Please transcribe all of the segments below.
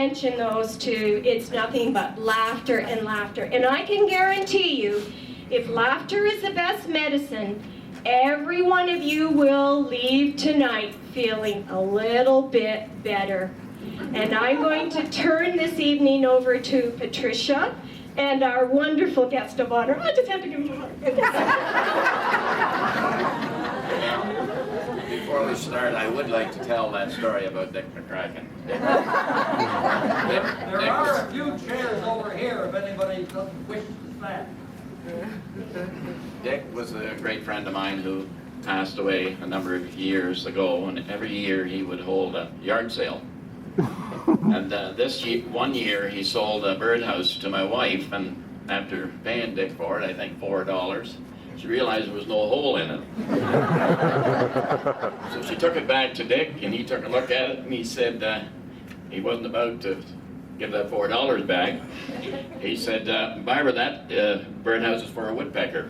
mention those two, it's nothing but laughter and laughter. And I can guarantee you, if laughter is the best medicine, every one of you will leave tonight feeling a little bit better. And I'm going to turn this evening over to Patricia and our wonderful guest of honor. I just have to give him a hug. Before we start, I would like to tell that story about Dick McCracken. There are a few chairs over here if anybody doesn't wish to stand. Dick was a great friend of mine who passed away a number of years ago, and every year he would hold a yard sale. And one year he sold a birdhouse to my wife, and after paying Dick for it, I think $4, she realized there was no hole in it. So she took it back to Dick, and he took a look at it, and he said he wasn't about to give that $4 back. He said, Barbara, that birdhouse is for a woodpecker.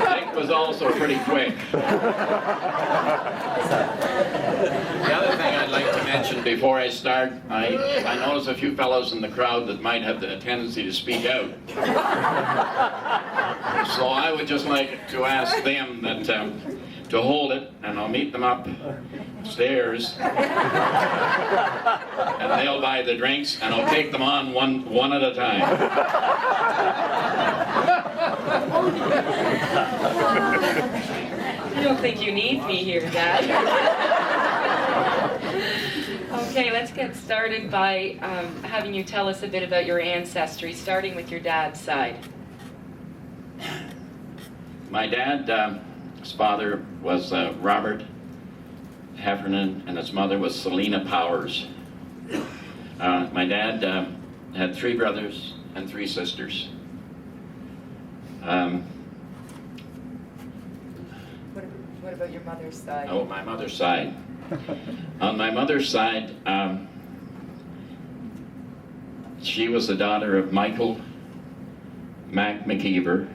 Dick was also pretty quick. The other thing I'd like to mention before I start, I notice a few fellows in the crowd that might have the tendency to speak out. So I would just like to ask them that to hold it, and I'll meet them upstairs, and they'll buy the drinks, and I'll take them on one at a time. I don't think you need me here, Dad. Okay, let's get started by having you tell us a bit about your ancestry, starting with your dad's side. My dad, his father was Robert Heffernan, and his mother was Selena Powers. My dad had 3 brothers and 3 sisters. What about your mother's side? Oh, my mother's side. On my mother's side, she was the daughter of Michael Mac McKeever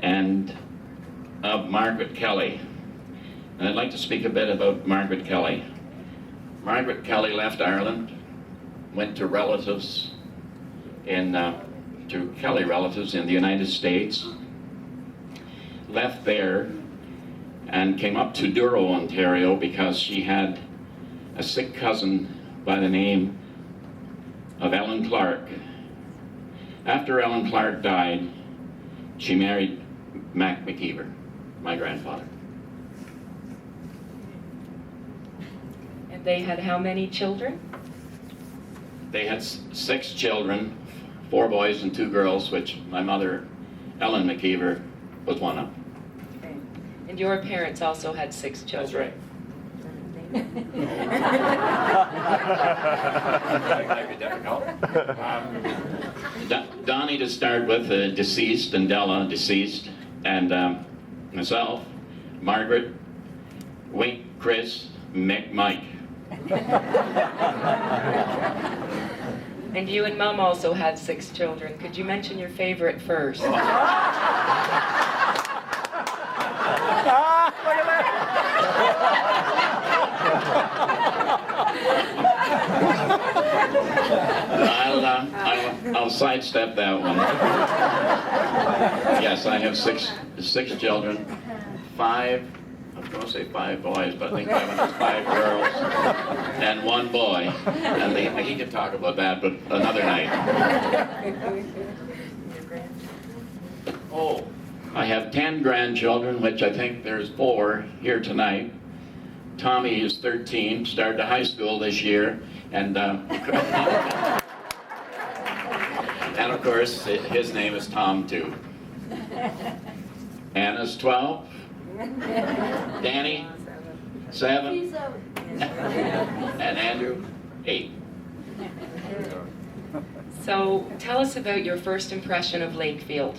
and of Margaret Kelly. And I'd like to speak a bit about Margaret Kelly. Margaret Kelly left Ireland, went to relatives to Kelly relatives in the United States, left there, and came up to Douro, Ontario, because she had a sick cousin by the name of Ellen Clark. After Ellen Clark died, she married Mac McKeever, my grandfather. And they had how many children? They had 6 children, 4 boys and 2 girls, which my mother, Ellen McKeever, was one of. Okay. And your parents also had 6 children. That's right. Might be difficult. Donnie to start with, deceased, and Della, deceased, and myself, Margaret, Wink, Chris, Mick, Mike. And you and Mom also had 6 children. Could you mention your favorite first? I'll sidestep that one. Yes, I have six children. 5, I was going to say 5 boys, but I think I went with 5 girls and 1 boy. And he could talk about that, but another night. Oh, I have 10 grandchildren, which I think there's 4 here tonight. Tommy is 13, started high school this year, and and of course his name is Tom too. Anna's 12, Danny 7, and Andrew 8. So tell us about your first impression of Lakefield.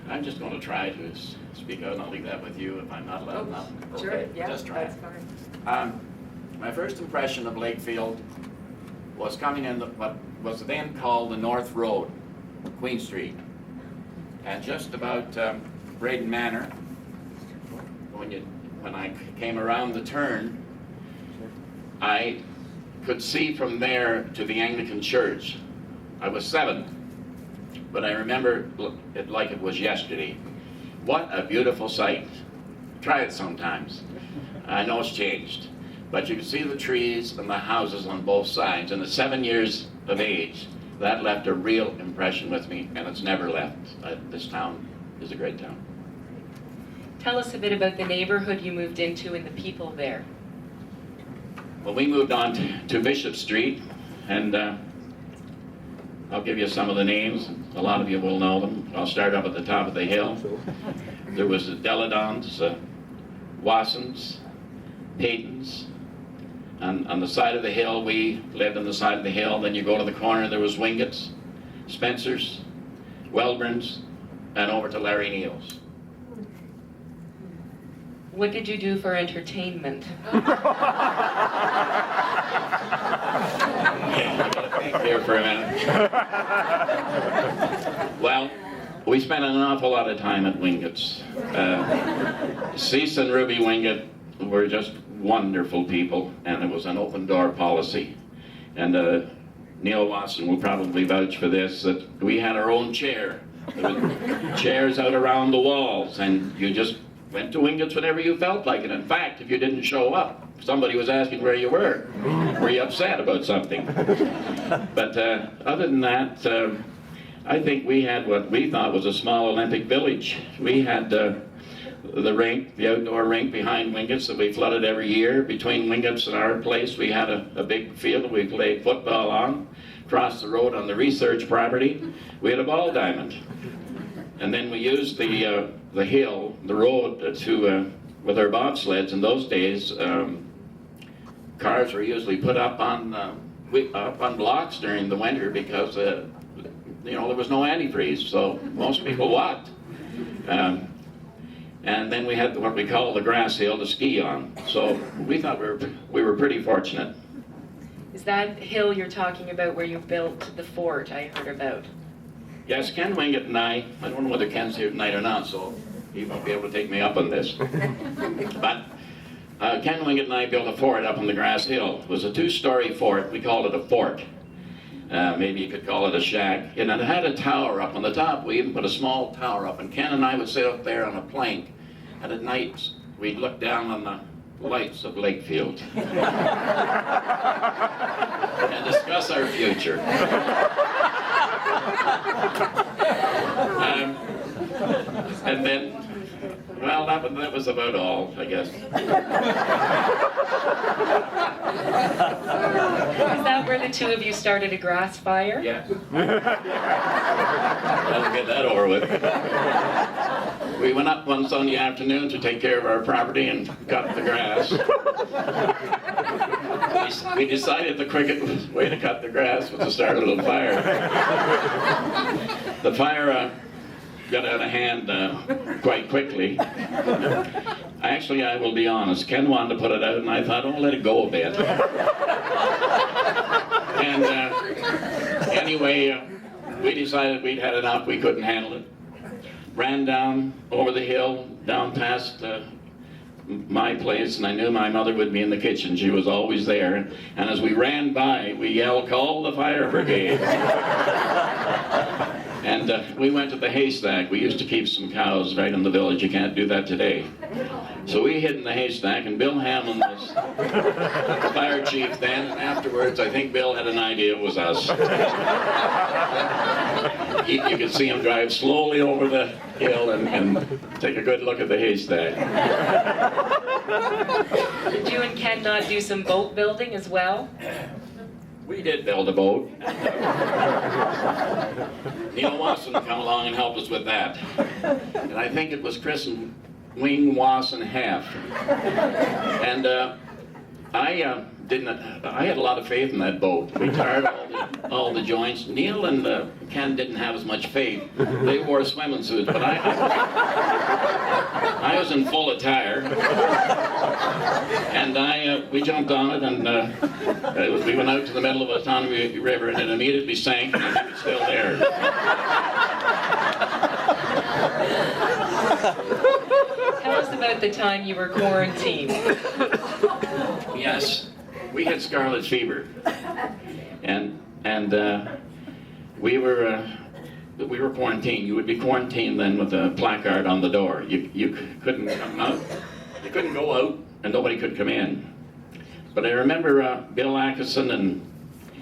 I'm just going to try to speak out, and I'll leave that with you if I'm not allowed. Sure, Okay, yeah, just try. that's fine. My first impression of Lakefield was coming in what was then called the North Road, Queen Street, and just about Braden Manor. when I came around the turn, I could see from there to the Anglican church. I was 7, but I remember it like it was yesterday. What a beautiful sight. Try it sometimes. I know it's changed, but you can see the trees and the houses on both sides. And at 7 years of age, that left a real impression with me, and it's never left. This town is a great town. Tell us a bit about the neighborhood you moved into and the people there. Well, we moved on to Bishop Street, and I'll give you some of the names. A lot of you will know them. I'll start up at the top of the hill. There was the Deladons, Wassons, Paytons. On the side of the hill, we lived on the side of the hill. Then you go to the corner, there was Wingett's, Spencer's, Welburn's, and over to Larry Neal's. What did you do for entertainment? Think here for a minute. Well, we spent an awful lot of time at Wingett's. Cease and Ruby Wingett were just wonderful people, and it was an open door policy. And Neil Watson will probably vouch for this, that we had our own chair. There were chairs out around the walls, and you just went to Wingett's whenever you felt like it. In fact, if you didn't show up, somebody was asking where you were. Were you upset about something? But other than that, I think we had what we thought was a small Olympic village. We had the rink, the outdoor rink behind Wingett's that we flooded every year. Between Wingett's and our place, we had a big field we played football on. Across the road on the research property, we had a ball diamond. And then we used the hill, the road, with our bobsleds. In those days, cars were usually put up on blocks during the winter because there was no antifreeze, so most people walked. And then we had what we call the grass hill to ski on. So we thought we were pretty fortunate. Is that hill you're talking about where you built the fort I heard about? Yes, Ken Wingett and I don't know whether Ken's here tonight or not, so he won't be able to take me up on this. But Ken Wingett and I built a fort up on the grass hill. It was a 2-story fort. We called it a fort. Maybe you could call it a shack. And it had a tower up on the top. We even put a small tower up. And Ken and I would sit up there on a plank. And at night, we'd look down on the lights of Lakefield and discuss our future. And then, well, that was about all, I guess. Is that where the two of you started a grass fire? Yes. I'll get that over with. We went up one Sunday afternoon to take care of our property and cut the grass. We decided the quickest way to cut the grass was to start a little fire. The fire got out of hand quite quickly. Actually, I will be honest, Ken wanted to put it out, and I thought, let it go a bit. And anyway, we decided we'd had enough, we couldn't handle it. Ran down over the hill, down past my place, and I knew my mother would be in the kitchen. She was always there. And as we ran by, we yelled, "Call the fire brigade." And we went to the haystack. We used to keep some cows right in the village. You can't do that today. So we hid in the haystack, and Bill Hamlin was fire chief then. And afterwards, I think Bill had an idea it was us. You could see him drive slowly over the hill and take a good look at the haystack. Did you and Ken not do some boat building as well? We did build a boat. Neil Wasson come along and help us with that. And I think it was christened Wing Wasson Half. And I had a lot of faith in that boat. We tarred all the joints. Neil and Ken didn't have as much faith. They wore swimming suits, but I was in full attire. And we jumped on it, and we went out to the middle of the Otonabee River, and it immediately sank, and I think it's still there. Tell us about about the time you were quarantined? Yes, we had scarlet fever, and we were quarantined. You would be quarantined then with a placard on the door. You couldn't come out. You couldn't go out, and nobody could come in. But I remember Bill Atkinson and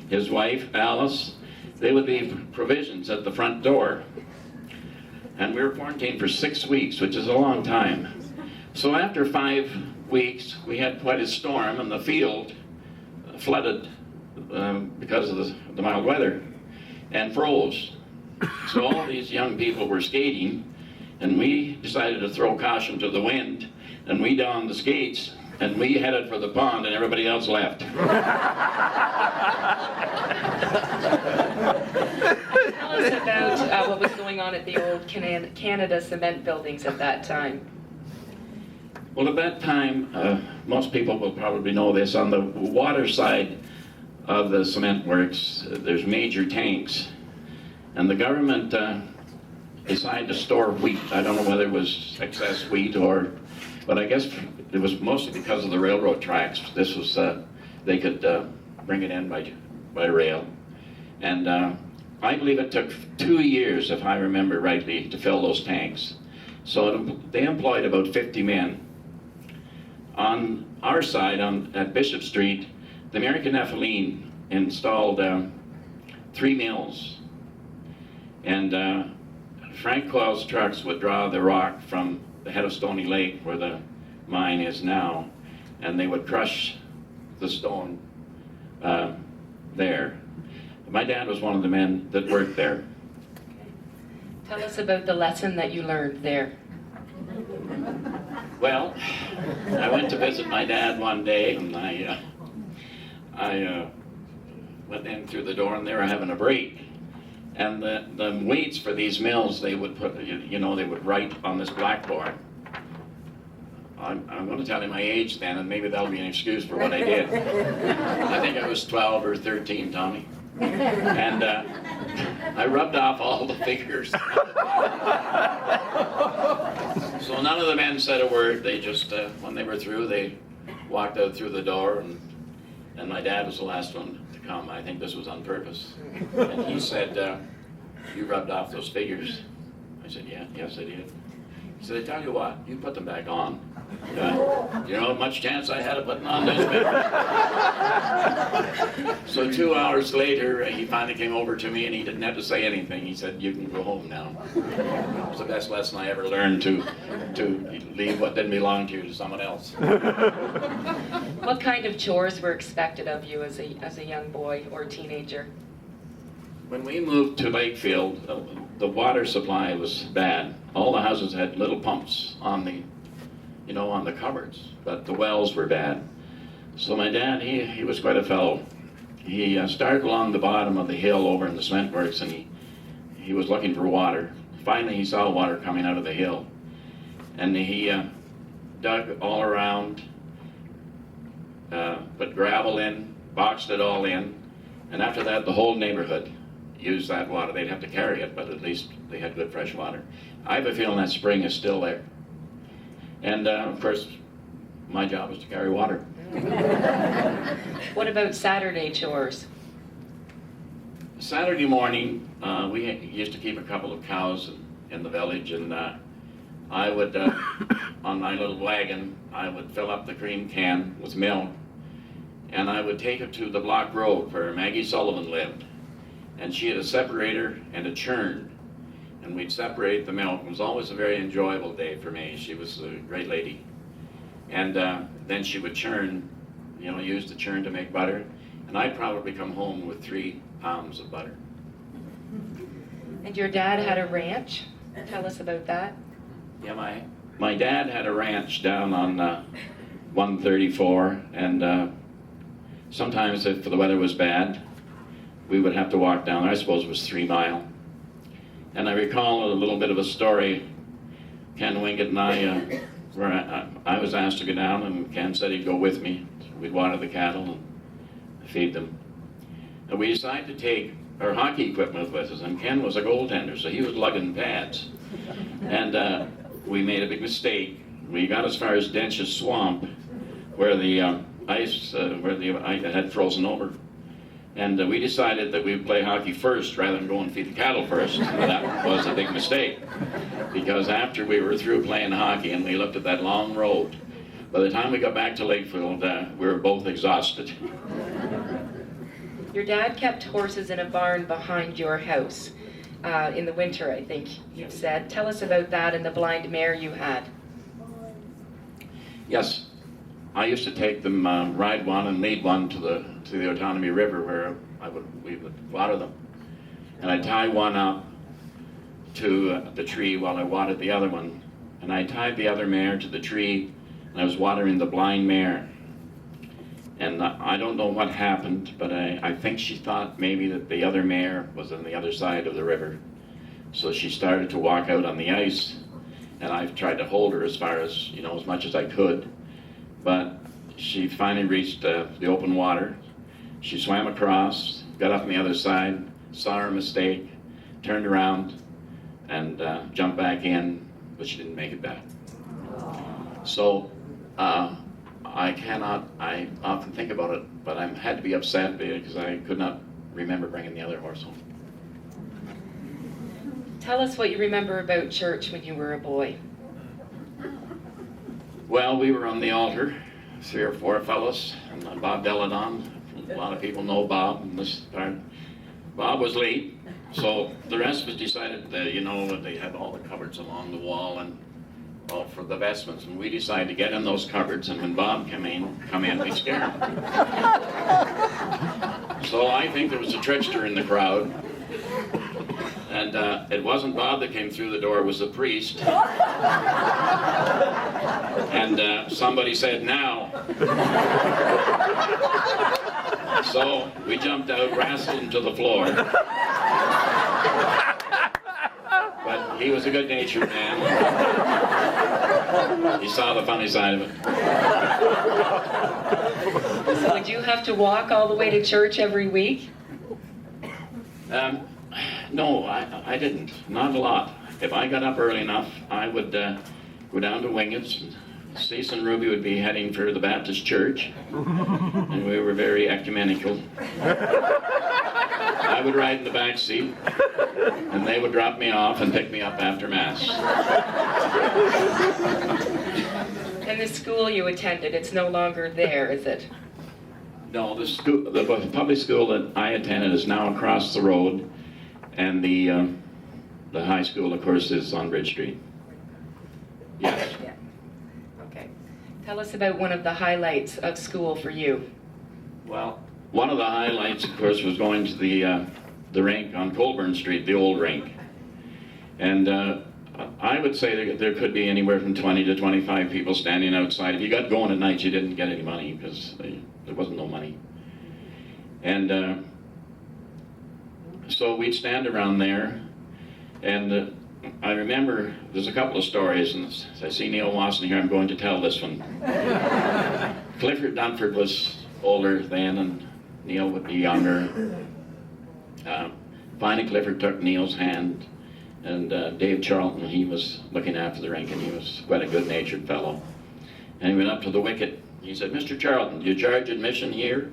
his wife Alice. They would leave provisions at the front door, and we were quarantined for 6 weeks, which is a long time. So after 5 weeks, we had quite a storm, and the field flooded because of the mild weather and froze. So all these young people were skating, and we decided to throw caution to the wind, and we donned the skates, and we headed for the pond, and everybody else left. Tell us about what was going on at the old Canada cement buildings at that time. Well, at that time, most people will probably know this, on the water side of the cement works, there's major tanks. And the government decided to store wheat. I don't know whether it was excess wheat but I guess it was mostly because of the railroad tracks. This was, they could bring it in by rail. And I believe it took 2 years, if I remember rightly, to fill those tanks. So they employed about 50 men. On our side, at Bishop Street, the American Heffernan installed 3 mills. And Frank Coyle's trucks would draw the rock from the head of Stony Lake, where the mine is now, and they would crush the stone there. My dad was one of the men that worked there. Tell us about the lesson that you learned there. Well, I went to visit my dad one day, and I went in through the door, and they were having a break. And the weights for these mills, they would put, they would write on this blackboard. I'm going to tell you my age then, and maybe that'll be an excuse for what I did. I think I was 12 or 13, Tommy. And I rubbed off all the figures. So none of the men said a word. They just, when they were through, they walked out through the door, and my dad was the last one to come. I think this was on purpose. And he said, you rubbed off those figures. I said, yeah, yes I did. He said, I tell you what, you put them back on. You know how much chance I had of putting on those figures? So 2 hours later, he finally came over to me, and he didn't have to say anything. He said, you can go home now. It was the best lesson I ever learned, to leave what didn't belong to you to someone else. What kind of chores were expected of you as a young boy or teenager? When we moved to Lakefield, the water supply was bad. All the houses had little pumps on the cupboards, but the wells were bad. So my dad, he was quite a fellow. He started along the bottom of the hill over in the cement works, and he was looking for water. Finally, he saw water coming out of the hill, and he dug all around, put gravel in, boxed it all in, and after that, the whole neighborhood used that water. They'd have to carry it, but at least they had good fresh water. I have a feeling that spring is still there. And of course, my job was to carry water. What about Saturday chores? Saturday morning, we used to keep a couple of cows in the village, and I would, on my little wagon, I would fill up the cream can with milk, and I would take it to the block road where Maggie Sullivan lived. And she had a separator and a churn, and we'd separate the milk. It was always a very enjoyable day for me. She was a great lady. And then she would churn, use the churn to make butter, and I'd probably come home with 3 pounds of butter. And your dad had a ranch? Tell us about that. Yeah, my dad had a ranch down on 134, and sometimes if the weather was bad, we would have to walk down there. I suppose it was 3 miles. And I recall a little bit of a story. Ken Wingate and I, where I was asked to go down, and Ken said he'd go with me. We'd water the cattle and feed them. And we decided to take our hockey equipment with us, and Ken was a goaltender, so he was lugging pads. And we made a big mistake. we got as far as Dench's Swamp, where the ice had frozen over. And we decided that we'd play hockey first rather than go and feed the cattle first. That was a big mistake, because after we were through playing hockey and we looked at that long road, by the time we got back to Lakefield, we were both exhausted. Your dad kept horses in a barn behind your house in the winter, I think you said. Tell us about that and the blind mare you had. Yes, I used to take them, ride one and lead one to the Autonomy River, where we would water them. And I'd tie one up to the tree while I watered the other one. And I tied the other mare to the tree, and I was watering the blind mare. And I don't know what happened, but I think she thought maybe that the other mare was on the other side of the river. So she started to walk out on the ice, and I tried to hold her as far as, as much as I could. But she finally reached the open water. She swam across, got up on the other side, saw her mistake, turned around, and jumped back in, but she didn't make it back. So I often think about it, but I had to be upset because I could not remember bringing the other horse home. Tell us what you remember about church when you were a boy. Well, we were on the altar, 3 or 4 fellows, and Bob Deladon. A lot of people know Bob in this part. Bob was late, so the rest of us decided that, they had all the cupboards along the wall and all for the vestments, and we decided to get in those cupboards, and when Bob come in, we scared him. So I think there was a trickster in the crowd, and it wasn't Bob that came through the door, it was the priest. And somebody said, "Now." So we jumped out, wrestled him to the floor. But he was a good-natured man. He saw the funny side of it. So would you have to walk all the way to church every week? No, I didn't. Not a lot. If I got up early enough, I would go down to Wingett's. Cease and Ruby would be heading for the Baptist church, and we were very ecumenical. I would ride in the back seat, and they would drop me off and pick me up after Mass. And the school you attended, it's no longer there, is it? No, the public school that I attended is now across the road, and the high school, of course, is on Bridge Street. Yes. Yeah. Okay. Tell us about one of the highlights of school for you. Well, one of the highlights, of course, was going to the rink on Colburn Street, the old rink. And I would say there could be anywhere from 20 to 25 people standing outside. If you got going at night, you didn't get any money because there wasn't no money. And so we'd stand around there, and I remember there's a couple of stories, and as I see Neil Wasson here, I'm going to tell this one. Clifford Dunford was older then, and Neil would be younger. Finally, Clifford took Neil's hand, and Dave Charlton, he was looking after the rink, and he was quite a good-natured fellow. And he went up to the wicket. He said, "Mr. Charlton, do you charge admission here?"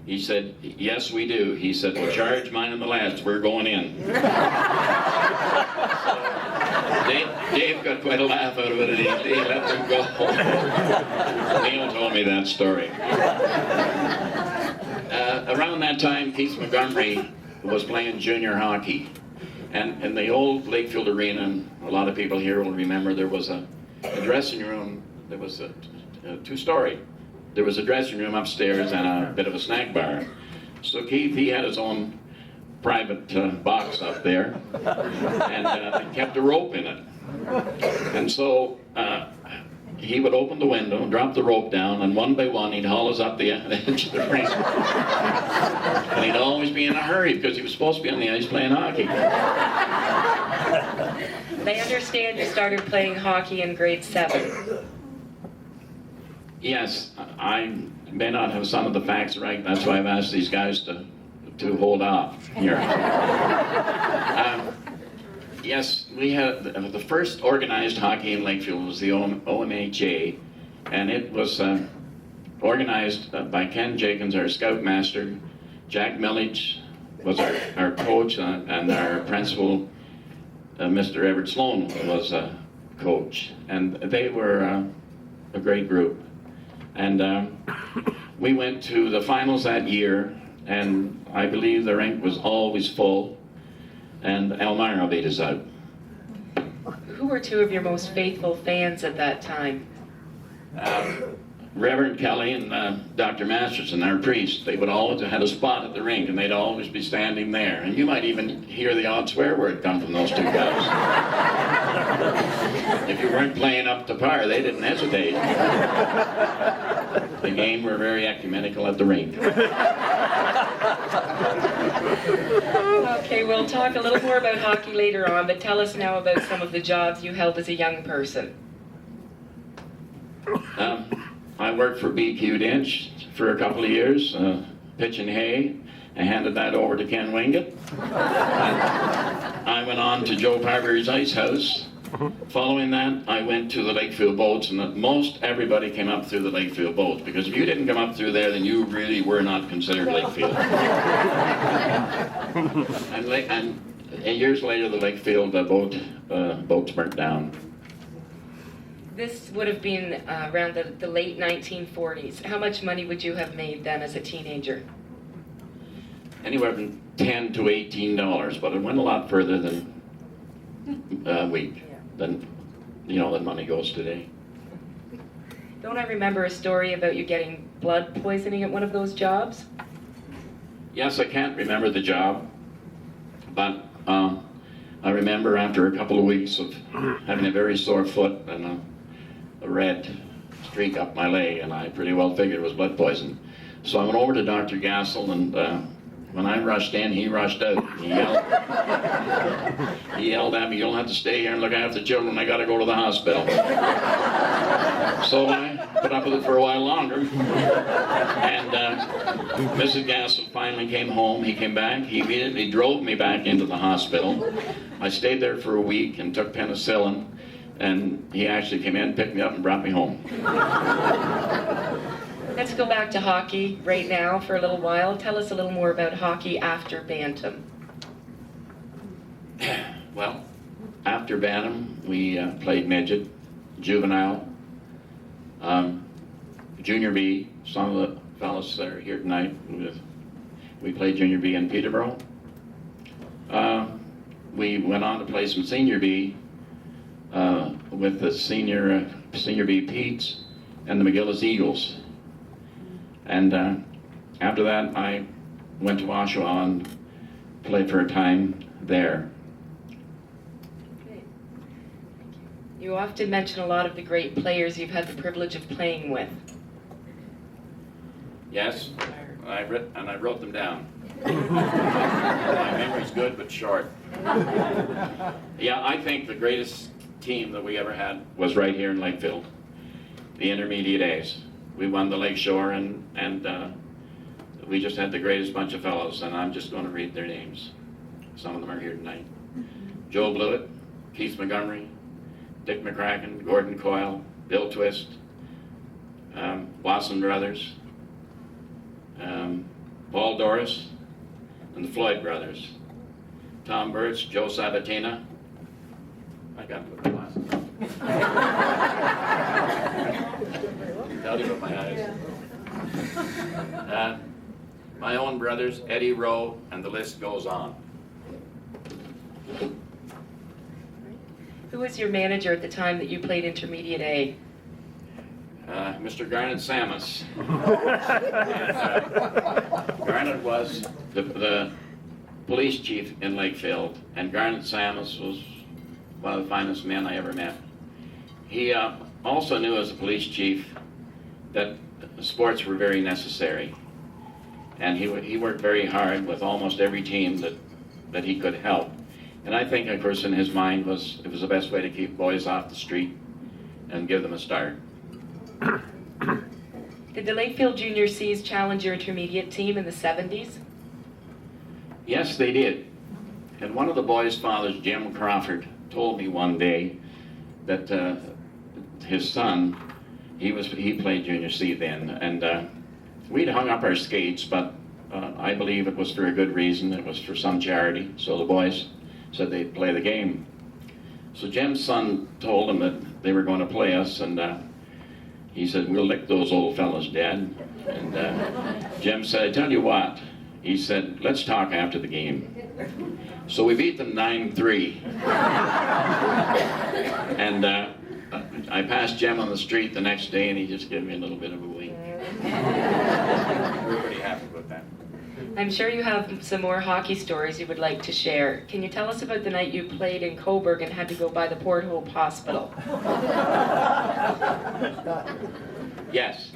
He said, "Yes, we do." He said, "Well, charge mine and the lads. We're going in." Dave got quite a laugh out of it, and he let them go. Neil told me that story. Around that time, Keith Montgomery was playing junior hockey. And in the old Lakefield Arena, and a lot of people here will remember, there was a dressing room. There was a two-story. There was a dressing room upstairs and a bit of a snack bar. So Keith, he had his own private box up there, and kept a rope in it. And so he would open the window, drop the rope down, and one by one he'd haul us up the edge of the rink. And he'd always be in a hurry because he was supposed to be on the ice playing hockey. I understand you started playing hockey in grade 7. Yes, I may not have some of the facts right. That's why I've asked these guys to hold off here. Yes, we had the first organized hockey in Lakefield was the OMHA, and it was organized by Ken Jenkins, our scoutmaster. Jack Milledge was our coach, and our principal, Mr. Everett Sloan, was a coach. And they were a great group. And we went to the finals that year, and I believe the rink was always full, and Elmira beat us out. Who were two of your most faithful fans at that time? Reverend Kelly and Dr. Masterson, our priest, they would always have a spot at the rink, and they'd always be standing there. And you might even hear the odd swear word come from those two guys. If you weren't playing up to par, they didn't hesitate. The game were very ecumenical at the rink. Okay, we'll talk a little more about hockey later on, but tell us now about some of the jobs you held as a young person. I worked for BQ Dinch for a couple of years, pitching hay. I handed that over to Ken Wingate. I went on to Joe Parbury's Ice House. Following that, I went to the Lakefield Boats, and most everybody came up through the Lakefield Boats, because if you didn't come up through there, then you really were not considered Lakefield. and years later, the Lakefield boats burnt down. This would have been around the late 1940s. How much money would you have made then as a teenager? Anywhere from $10 to $18, but it went a lot further than a week. Than money goes today. Don't I remember a story about you getting blood poisoning at one of those jobs? Yes, I can't remember the job, but I remember after a couple of weeks of having a very sore foot and a red streak up my leg, and I pretty well figured it was blood poison. So I went over to Dr. Gassel, and when I rushed in, he rushed out. He yelled at me, "You'll have to stay here and look after the children. I got to go to the hospital." So I put up with it for a while longer. And Mrs. Gassel finally came home. He came back. He immediately drove me back into the hospital. I stayed there for a week and took penicillin. And he actually came in, picked me up, and brought me home. Let's go back to hockey right now for a little while. Tell us a little more about hockey after Bantam. Well, after Bantam, we played midget, juvenile, junior B. Some of the fellas that are here tonight, we played junior B in Peterborough. We went on to play some senior B with the senior B Petes and the McGillis Eagles. And after that, I went to Oshawa and played for a time there. Okay. You often mention a lot of the great players you've had the privilege of playing with. Yes, I wrote them down. My memory's good, but short. Yeah, I think the greatest team that we ever had was right here in Lakefield, the intermediate A's. We won the Lakeshore, and we just had the greatest bunch of fellows, and I'm just going to read their names. Some of them are here tonight. Joe Blewett, Keith Montgomery, Dick McCracken, Gordon Coyle, Bill Twist, Wasson Brothers, Paul Doris, and the Floyd Brothers. Tom Birch, Joe Sabatina. I got to put my glasses on. Tell you with my eyes. My own brothers, Eddie Rowe, and the list goes on. Who was your manager at the time that you played Intermediate A? Mr. Garnet Samus. Garnet was the police chief in Lakefield, and Garnet Samus was one of the finest men I ever met. He also knew as a police chief that sports were very necessary, and he worked very hard with almost every team that he could help. And I think, of course, in his mind it was the best way to keep boys off the street and give them a start. Did the Lakefield Junior C's challenge your intermediate team in the 70s? Yes, they did. And one of the boys' fathers, Jim Crawford, told me one day that his son, he played Junior C then, and we'd hung up our skates, but I believe it was for a good reason. It was for some charity, so the boys said they'd play the game. So Jim's son told him that they were going to play us, and he said, "We'll lick those old fellas, Dad." And Jim said, "I tell you what," he said, "let's talk after the game." So we beat them 9-3. And I passed Jim on the street the next day, and he just gave me a little bit of a wink. We're pretty happy with that. I'm sure you have some more hockey stories you would like to share. Can you tell us about the night you played in Coburg and had to go by the Port Hope Hospital? Yes.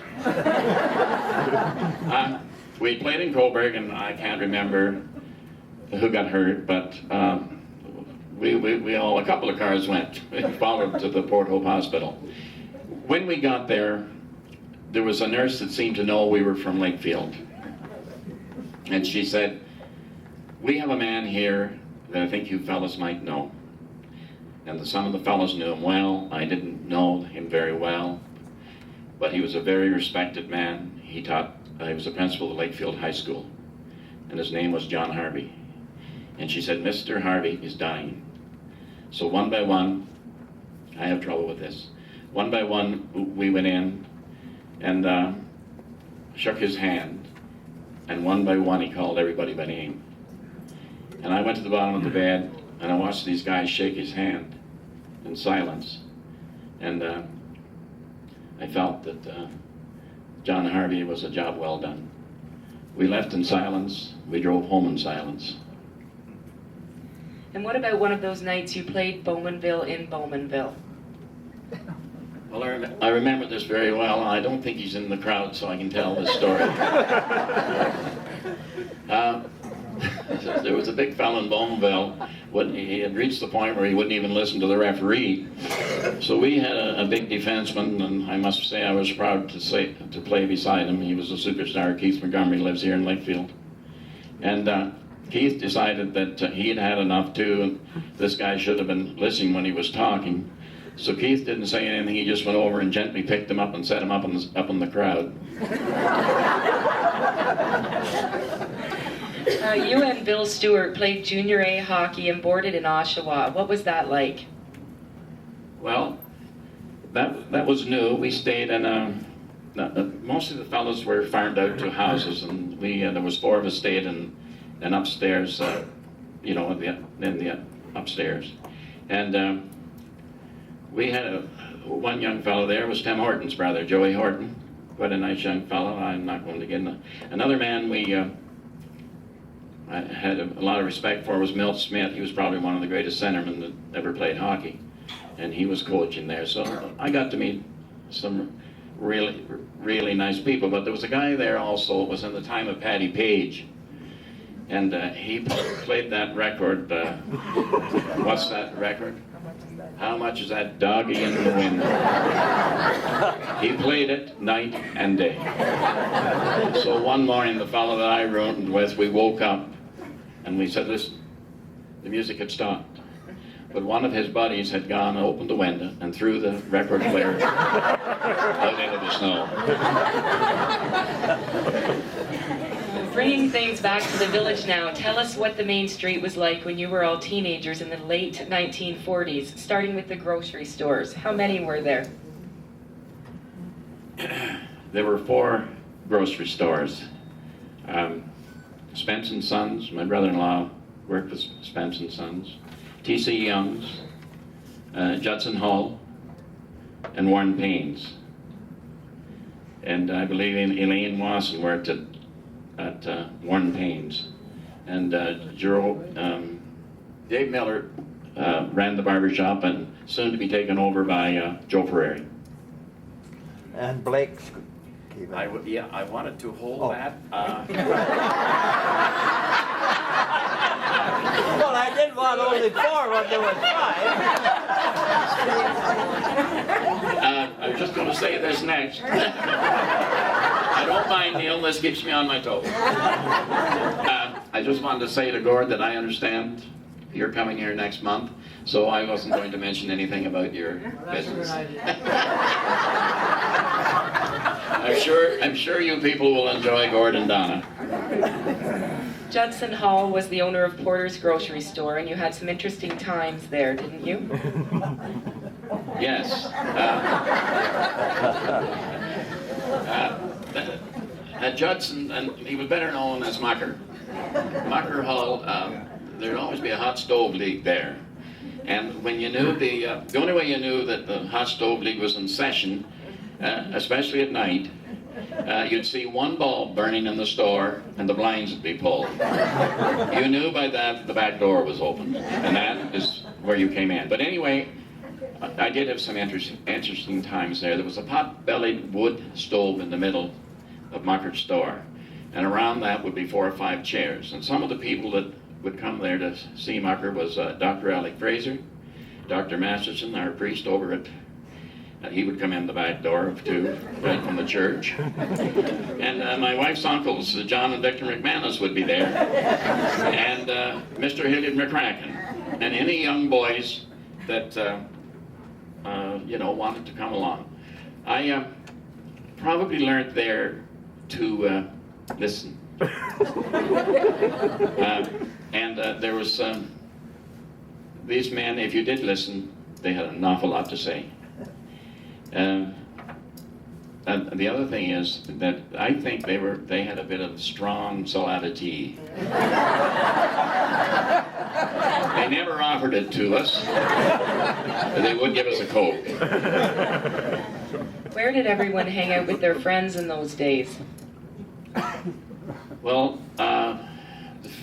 We played in Coburg, and I can't remember who got hurt, but we all, a couple of cars went, followed to the Port Hope Hospital. When we got there, there was a nurse that seemed to know we were from Lakefield. And she said, "We have a man here that I think you fellas might know." And some of the fellas knew him well. I didn't know him very well, but he was a very respected man. He was a principal of Lakefield High School, and his name was John Harvey. And she said, "Mr. Harvey is dying." So one by one, I have trouble with this. One by one, we went in and shook his hand. And one by one, he called everybody by name. And I went to the bottom of the bed, and I watched these guys shake his hand in silence. And I felt that John Harvey was a job well done. We left in silence. We drove home in silence. And what about one of those nights you played Bowmanville in Bowmanville? Well, I remember this very well. I don't think he's in the crowd, so I can tell this story. There was a big fellow in Bowmanville. He had reached the point where he wouldn't even listen to the referee. So we had a big defenseman, and I must say I was proud to play beside him. He was a superstar. Keith Montgomery lives here in Lakefield. And Keith decided that he had had enough too, and this guy should have been listening when he was talking. So Keith didn't say anything. He just went over and gently picked him up and set him up in the crowd. You and Bill Stewart played Junior A hockey and boarded in Oshawa. What was that like? Well, that was new. We stayed in most of the fellows were farmed out to houses, and there was 4 of us stayed in upstairs, in the upstairs, and we had one young fellow there was Tim Horton's brother, Joey Horton, quite a nice young fellow. I'm not going to get into another man I had a lot of respect for was Milt Smith. He was probably one of the greatest centermen that ever played hockey, and he was coaching there. So I got to meet some really, really nice people. But there was a guy there also. It was in the time of Paddy Page, and he played that record. What's that record? How much is that doggy in the wind? He played it night and day. So one morning, the fellow that I roomed with, we woke up and we said, "Listen," the music had stopped. But one of his buddies had gone and opened the window and threw the record player out into the snow. Bringing things back to the village now, tell us what the main street was like when you were all teenagers in the late 1940s, starting with the grocery stores. How many were there? There were 4 grocery stores. Spence & Sons, my brother-in-law worked with Spence & Sons. T.C. Young's, Judson Hall, and Warren Payne's. And I believe Elaine Wasson worked at Warren Payne's. And Dave Miller ran the barber shop, and soon to be taken over by Joe Ferrari. And Blake's. I wanted to hold that. Well, I didn't want only 4 when there was 5. I was just going to say this next. I don't mind, Neil. This keeps me on my toes. I just wanted to say to Gord that I understand you're coming here next month, so I wasn't going to mention anything about your business. I'm sure you people will enjoy Gordon Donna. Judson Hall was the owner of Porter's grocery store, and you had some interesting times there, didn't you? Yes. Judson, and he was better known as Mucker. Mucker Hall, there'd always be a hot stove league there. And when you knew the only way you knew that the hot stove league was in session, especially at night, you'd see one bulb burning in the store and the blinds would be pulled. You knew by that the back door was open, and that is where you came in. But anyway, I did have some interesting times there. There was a pot-bellied wood stove in the middle of Mucker's store, and around that would be 4 or 5 chairs. And some of the people that would come there to see Mucker was Dr. Alec Fraser, Dr. Masterson, our priest over at he would come in the back door too, right from the church. And my wife's uncles, John and Victor McManus, would be there. And Mr. Hilliard McCracken. And any young boys that, wanted to come along. I probably learned there to listen. And there was, these men, if you did listen, they had an awful lot to say. And the other thing is that I think they had a bit of strong solidity. They never offered it to us, but they would give us a Coke. Where did everyone hang out with their friends in those days? Well, the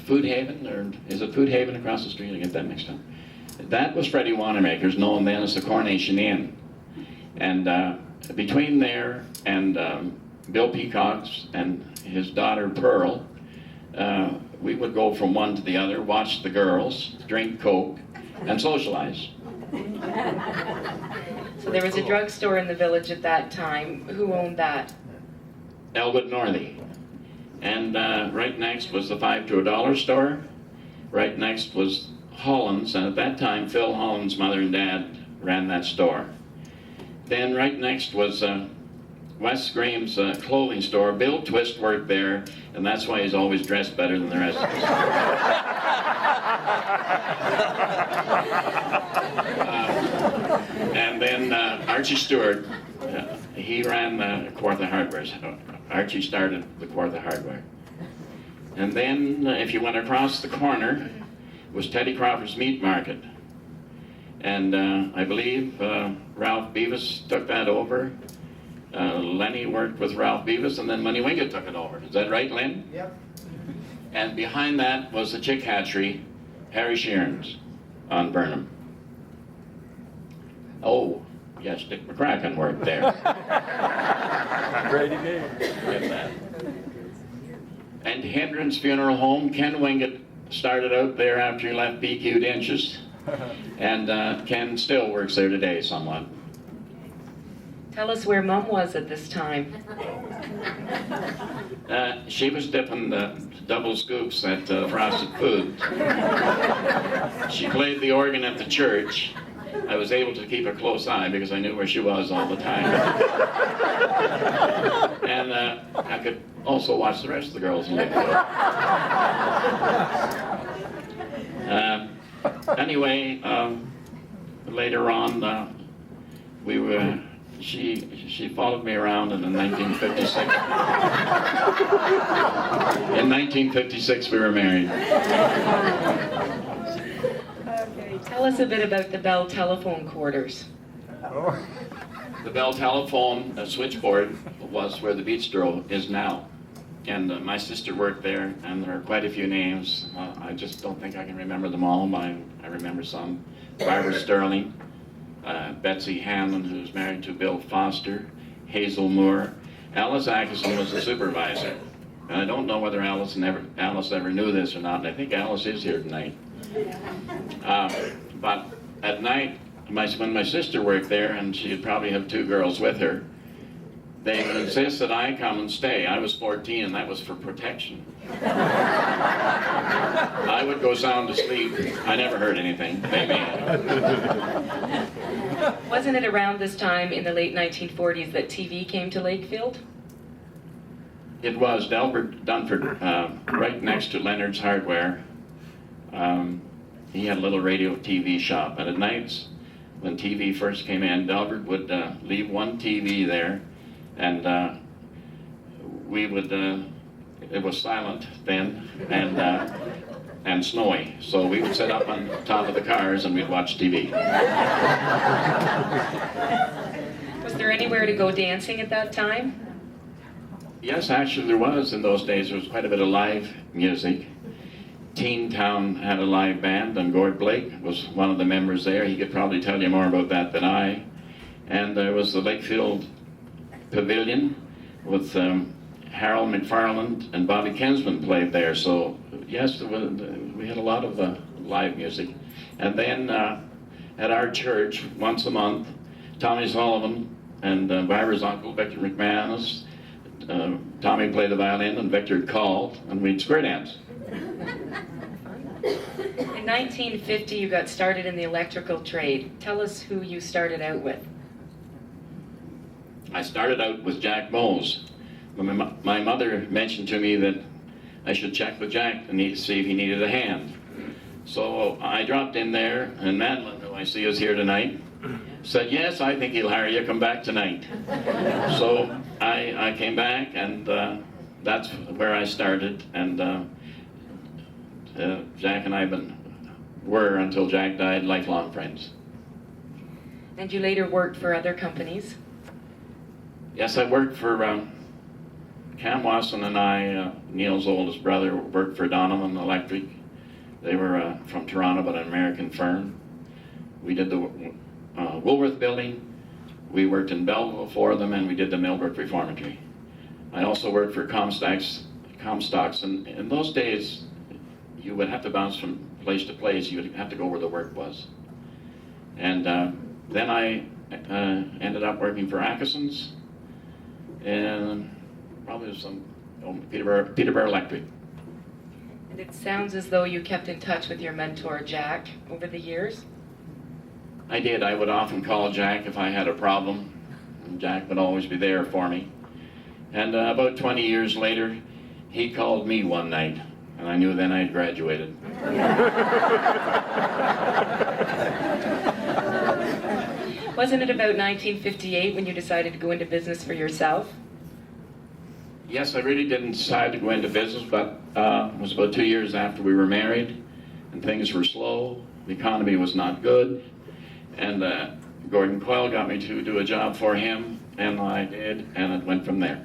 Food Haven, or is it Food Haven across the street? I get that mixed up. That was Freddie Wanamaker's, known then as the Coronation Inn. And between there and Bill Peacock's and his daughter Pearl, we would go from one to the other, watch the girls, drink Coke, and socialize. So there was a drugstore in the village at that time. Who owned that? Elwood Northey. And right next was the 5 to $1 store. Right next was Holland's, and at that time Phil Holland's mother and dad ran that store. Then right next was Wes Graham's clothing store. Bill Twist worked there, and that's why he's always dressed better than the rest of us. And then Archie Stewart, he ran Kawartha Hardware. Archie started the Kawartha Hardware. And then if you went across the corner was Teddy Crawford's Meat Market. And I believe Ralph Beavis took that over. Lenny worked with Ralph Beavis, and then Money Wingate took it over. Is that right, Len? Yep. And behind that was the chick hatchery, Harry Sheeran's on Burnham. Oh, yes, Dick McCracken worked there. Brady Day. Get that. And Hendren's Funeral Home, Ken Wingate started out there after he left PQ'd Inches. And Ken still works there today somewhat. Tell us where Mum was at this time. She was dipping the double scoops at Frosted Foods. She played the organ at the church. I was able to keep a close eye because I knew where she was all the time. And I could also watch the rest of the girls in Lakefield. Anyway, later on, we were. She followed me around, and in 1956. In 1956, we were married. Okay, tell us a bit about the Bell telephone quarters. The Bell telephone switchboard was where the bistro is now. And my sister worked there, and there are quite a few names. I just don't think I can remember them all, but I remember some. Barbara Sterling, Betsy Hanlon, who's married to Bill Foster, Hazel Moore. Alice Atkinson was the supervisor. And I don't know whether Alice ever knew this or not, and I think Alice is here tonight. But at night, when my sister worked there, and she'd probably have 2 girls with her, they insist that I come and stay. I was 14 and that was for protection. I would go sound asleep. I never heard anything. Maybe. Wasn't it around this time in the late 1940s that TV came to Lakefield? It was Delbert Dunford, right next to Leonard's Hardware. He had a little radio TV shop, and at nights when TV first came in, Delbert would leave one TV there, and we would, it was silent then, and snowy, so we would sit up on top of the cars and we'd watch TV. Was there anywhere to go dancing at that time? Yes, actually there was in those days. There was quite a bit of live music. Teen Town had a live band, and Gord Blake was one of the members there. He could probably tell you more about that than I. And there was the Lakefield Pavilion with Harold McFarland and Bobby Kinsman played there. So yes, we had a lot of live music. And then at our church, once a month, Tommy Sullivan and Barbara's uncle, Victor McManus, Tommy played the violin and Victor called, and we'd square dance. In 1950, you got started in the electrical trade. Tell us who you started out with. I started out with Jack Bowles. My mother mentioned to me that I should check with Jack and see if he needed a hand. So I dropped in there, and Madeline, who I see is here tonight, said, yes, I think he'll hire you, come back tonight. So I came back, and that's where I started, and Jack and I were, until Jack died, lifelong friends. And you later worked for other companies. Yes, I worked for Cam Wasson and I, Neil's oldest brother, worked for Donovan Electric. They were from Toronto, but an American firm. We did the Woolworth building. We worked in Belleville for them, and we did the Millbrook Reformatory. I also worked for Comstocks, and in those days, you would have to bounce from place to place. You would have to go where the work was. And then I ended up working for Atkinson's, and probably some Peterborough Electric. And it sounds as though you kept in touch with your mentor, Jack, over the years. I did. I would often call Jack if I had a problem, and Jack would always be there for me. And about 20 years later, he called me one night, and I knew then I had graduated. Wasn't it about 1958 when you decided to go into business for yourself? Yes, I really didn't decide to go into business, but it was about 2 years after we were married, and things were slow. The economy was not good, and Gordon Quell got me to do a job for him, and I did, and it went from there.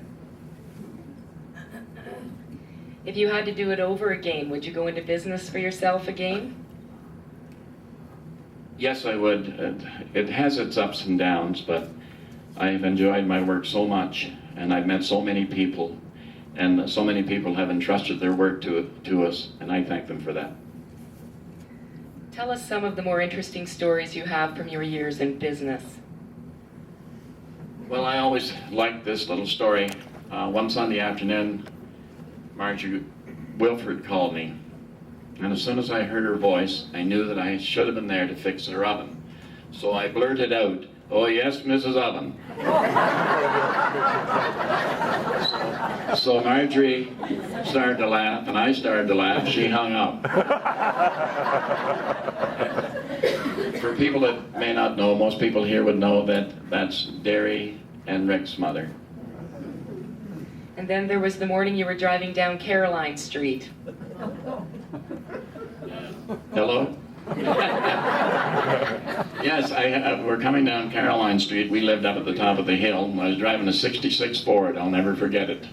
If you had to do it over again, would you go into business for yourself again? Yes, I would. It has its ups and downs, but I've enjoyed my work so much, and I've met so many people, and so many people have entrusted their work to us, and I thank them for that. Tell us some of the more interesting stories you have from your years in business. Well, I always liked this little story. One Sunday afternoon, Marjorie Wilford called me, and as soon as I heard her voice, I knew that I should have been there to fix her oven. So I blurted out, "Oh yes, Mrs. Oven." So Marjorie started to laugh, and I started to laugh. She hung up. For people that may not know, most people here would know that that's Derry and Rick's mother. And then there was the morning you were driving down Caroline Street. Hello? Yes, we're coming down Caroline Street. We lived up at the top of the hill. I was driving a '66 Ford. I'll never forget it.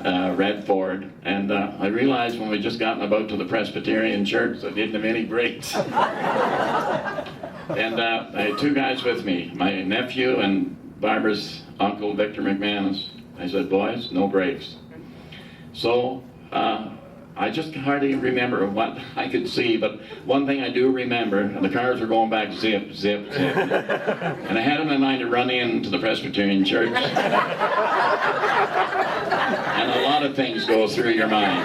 Red Ford. And I realized when we just gotten about to the Presbyterian Church that I didn't have any brakes. And I had two guys with me, my nephew and Barbara's uncle, Victor McManus. I said, "Boys, no brakes." So I just hardly remember what I could see, but one thing I do remember, the cars were going back zip, zip, zip. And I had in my mind to run into the Presbyterian church. And a lot of things go through your mind.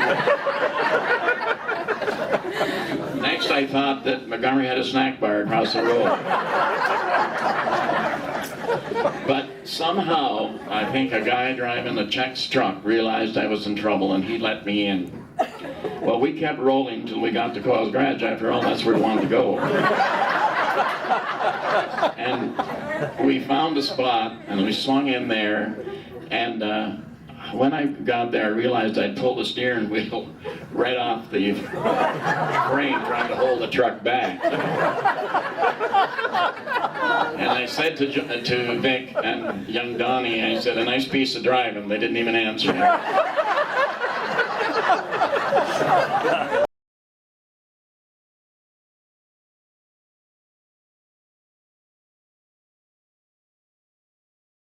Next I thought that Montgomery had a snack bar across the road. But somehow, I think a guy driving a Chex truck realized I was in trouble and he let me in. Well, we kept rolling until we got to Coyle's Garage. After all, that's where we wanted to go. And we found a spot, and we swung in there, and when I got there, I realized I'd pulled the steering wheel right off the frame trying to hold the truck back. And I said to Vic and young Donnie, I said, "A nice piece of driving." They didn't even answer.